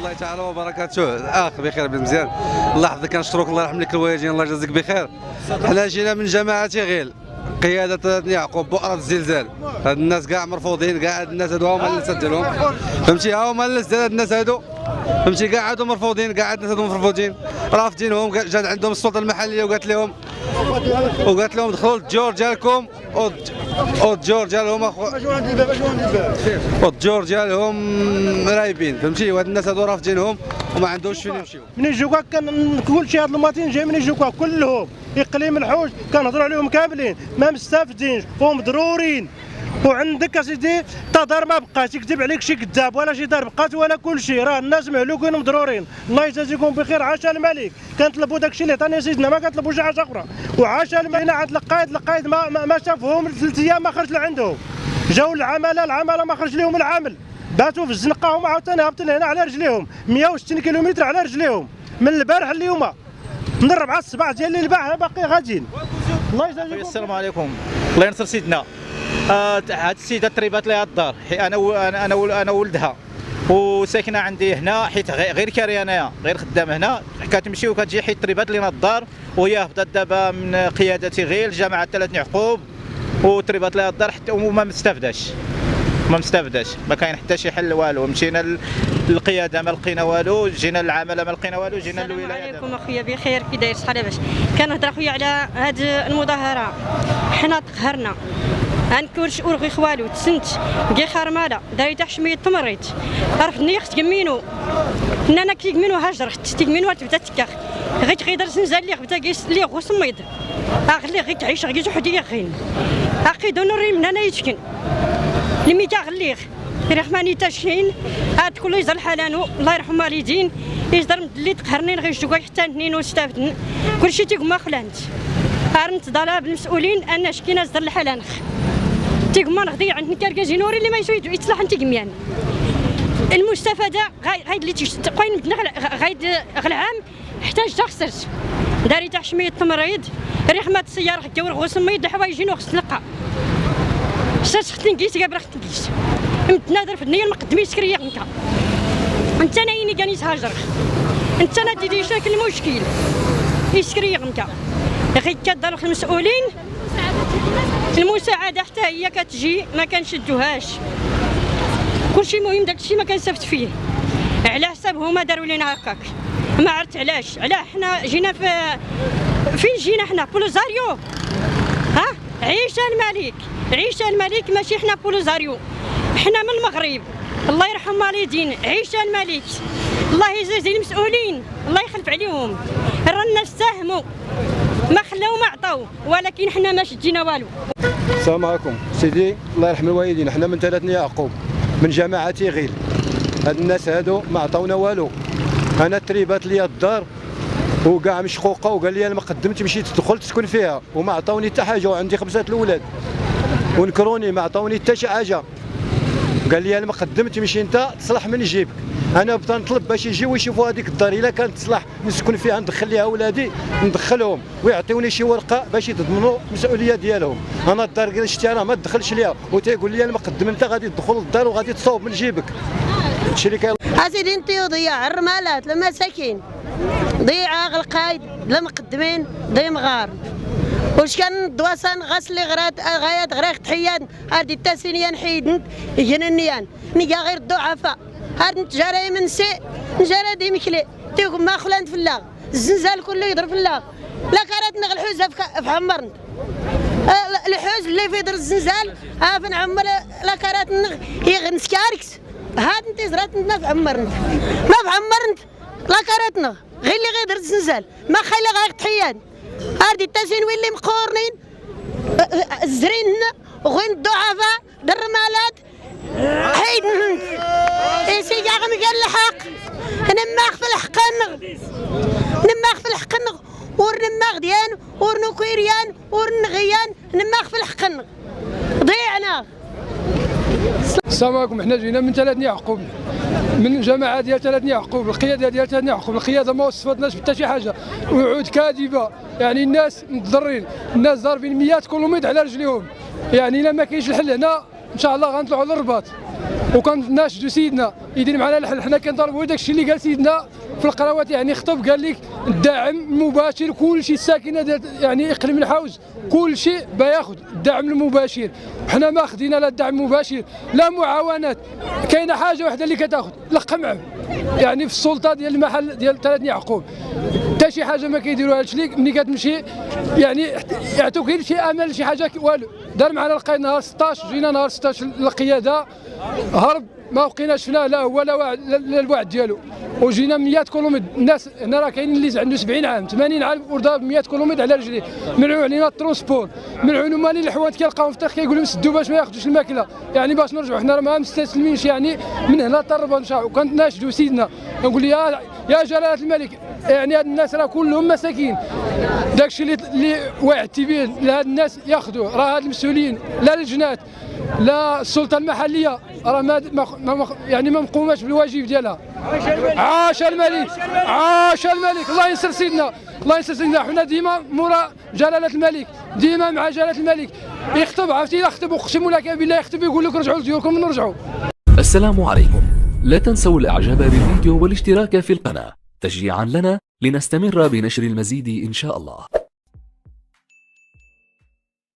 الله تعالى وبركاته. اخ بخير مزيان، الله يحفظك، كنشكرك، الله يرحم لك الوالدين، الله يجازيك بخير. حنا جينا من جماعه غيل قياده يعقوب بؤره الزلزال. هاد الناس كاع مرفوضين، كاع هاد الناس هادو هما اللي ديالهم، فهمتي، ها هما اللي هاد الناس هادو، فهمتي، كاع هادو مرفوضين، كاع هاد الناس هادو مرفوضين، رافضينهم. جات عندهم السلطه المحليه وقالت لهم دخلوا للديور ديالكم، والديور ديالهم والديور ديالهم رايبين، فهمتي، وهاد الناس هادو رافضينهم وما عندهمش فين يمشيو. من جوكا كان كلشي هاد المواطنين جاي من جوكا كلهم اقليم الحوش كنهضروا عليهم كاملين ما مستافدينش ومضرورين. وعندك اسيدي تا دار ما بقاش، يكذب عليك شي كذاب، ولا شي دار بقات ولا كل شيء، راه الناس مهلوكين ومضرورين. الله يجازيكم بخير. عاش الملك، كنطلبوا داكشي اللي عطاني سيدنا، ما كنطلبوا شي حاجه اخرى. وعاش الملك عند القائد ما شافهم 3 ايام ما خرج لعندهم، جاوا العماله ما خرج لهم العمل، باتوا في الزنقه هما عاوتاني هابطين هنا على رجليهم 160 كيلومتر على رجليهم من البارح اليوم، من 4 الصباح ديال الليل باقي غاديين. الله يجازيكم. السلام عليكم، الله ينصر سيدنا. هاد السيده تريبات ليها الدار، انا ولدها وساكنه عندي هنا، حيت غير كاري انايا، غير خدام هنا، كتمشي وكتجي حيت تريبات لينا الدار، وهي هبطت دابا من قياده غيل جامعه 3 يعقوب، وتريبات ليها الدار حتى وما مستافداش، ما كاين حتى شي حل والو. مشينا للقياده ما لقينا والو، جينا للعماله ما لقينا والو، جينا للولايه. السلام عليكم اخويا بخير، كي داير شحال باش كنهضر اخويا على هاد المظاهره. حنا تقهرنا، غنكونش اورغي خوالو تسنت كي خرماله داير تاع حشميه تمريت رفدني اخت كمينو انا كيكمينو هاجرت تيكمينو تبدا تكاخ غير غيدر زنزال اللي غبدا كيس اللي غوسميد اغلي غير تعيش غير وحدي غين عقيدو نوري من هنا يتكن الميتا غليغ رحماني تاشين هاد كله يزر حالانو الله يرحم والدين يزر اللي تقهرنين غير شوكا حتى اثنين وستافدن كلشي تيقما خلانت ارنت ضرب المسؤولين ان شكينا زر الحالانخ تيقما نغدي عند كاركاجي نوري اللي ما يسوي يتصلح انت كميان المستفاده غايد اللي تقوين بدنا غايد العام احتاج تخسرت داري تاع حشميه التمريض ريحمه السياره كيور غوسميد الحوايج نوخ نلقى ختن كيس قبل ختن كيس نادر في الدنيا المقدمين سكريه غنكا انت نايني كان يتهاجر انت انا تيدي شاكل المشكل يسكريه غنكا غير كدار المسؤولين المساعده حتى هي كتجي ما كنشدوهاش كلشي مهم داكشي ما كنستافد فيه على حساب هما داروا لينا هكاك ما عرفت علاش حنا جينا فين جينا حنا بولوزاريو ها عيش الملك ماشي حنا بولوزاريو حنا من المغرب الله يرحم والدين عيش الملك الله يجازي المسؤولين الله يخلف عليهم رانا نستهموا ما خلاو ما عطاو ولكن حنا ما شدينا والو. السلام عليكم سيدي، الله يرحم الوالدين، حنا من 3 يعقوب من جماعه غيل. هاد الناس هادو ما عطاونا والو، انا تريبات ليا الدار وكاع مشقوقه وقال لي انا ما قدمت مشيت تدخل تسكن فيها وما عطاوني حتى حاجه وعندي 5 الاولاد ونكروني ما عطاوني حتى شي حاجه. قال لي انا ما قدمت مشي انت تصلح من جيبك. انا بدا نطلب باش يجيو يشوفوا هذيك الدار الا كانت تصلح نسكن فيها ندخل ليها ولادي ندخلهم ويعطيوني شي ورقه باش يضمنوا المسؤوليه ديالهم. انا الدار اللي شتي انا ما تدخلش ليها وتيقول لي انا ما قدم انت غادي تدخل للدار وغادي تصوب من جيبك. هادشي اللي كاين. اسيدي انت ضياع الرمالات المساكين ضيعه القايد لا مقدمين ضي مغار واش كان دواسان غسلي غايات غريق تحيان هادي التاسينيان حيدن يجننيان نيا غير الضعفاء هاد نتجاري من سي نجاري دي مكلي تيقول ما خلانت في الله الزنزال كله يضرب في الله لا كانت نغ الحوز في عمرنا الحوز اللي في در الزنزال ها في نعمر لا كانت نغ يغنس كاركس هاد انت زرات في عمرنا ما في عمرنا لا كانت نغ غير اللي غير در الزنزال ما خلي غير تحيان هادي التاسين وين اللي مقورنين الزرين وغين الضعفاء الرمالات حيد اي سيدي عم قال الحق نماخ في الحق نماخ في الحق ورنماخ ديان ورنكويريان ورنغيان نماخ في الحق ضيعنا. السلام عليكم، حنا جينا من 3 يعقوب من جماعه ديال 3 يعقوب، القياده ديال 3 يعقوب، القياده ما وصفتناش حتى شي حاجه، وعود كاذبه، يعني الناس متضررين، الناس ضاربين 100 كيلومتر على رجليهم، يعني الا ما كاينش الحل هنا ان شاء الله غنطلعوا للرباط. وكناشدوا سيدنا يدير معنا الحل. حنا كنطالبوا داك الشيء اللي قال سيدنا في القنوات، يعني خطب قال لك الدعم المباشر كل شيء الساكنه ديال يعني اقليم الحوز كل شيء بياخذ الدعم المباشر. حنا ما خدينا لا الدعم المباشر لا معاونات. كاينه حاجه واحده اللي كتاخذ القمع يعني في السلطه ديال المحل ديال ثلاث يعقوب، حتى شي حاجه ما كيديروها لك. ملي كتمشي يعني يعطوك غير شي امل شي حاجه والو. دار معنا القايد نهار 16، جينا نهار 16 للقياده هرب، ما بقيناش شفناه لا هو لا الوعد ديالو. وجينا 100 كيلومتر. الناس هنا راه كاين اللي عنده 70 عام 80 عام ورضا ب 100 كيلومتر على رجليه. منعوا علينا الترونسبور، منعوا لهم مالين الحوانت كيلقاوهم في الطريق كيقول لهم سدوا باش ما ياخذوش الماكله، يعني باش نرجعوا. حنا راه ما مستسلمينش يعني من هنا حتى الربانشا. وكنتناشدوا سيدنا نقول يا جلاله الملك، يعني هاد الناس راه كلهم مساكين. داكشي اللي وعدتي به لهاد الناس ياخذوه. راه هاد المسؤولين لا لجنات لا السلطه المحليه راه يعني ما مقوماش بالواجب ديالها. عاش الملك، عاش الملك، الله ينصر سيدنا، الله ينصر سيدنا. حنا ديما مورا جلاله الملك، ديما مع جلاله الملك. يخطب عرفتي يخطب، اقسم لك بالله يخطب يقول لك رجعوا لديوركم ونرجعوا. السلام عليكم، لا تنسوا الاعجاب بالفيديو والاشتراك في القناة تشجيعا لنا لنستمر بنشر المزيد ان شاء الله.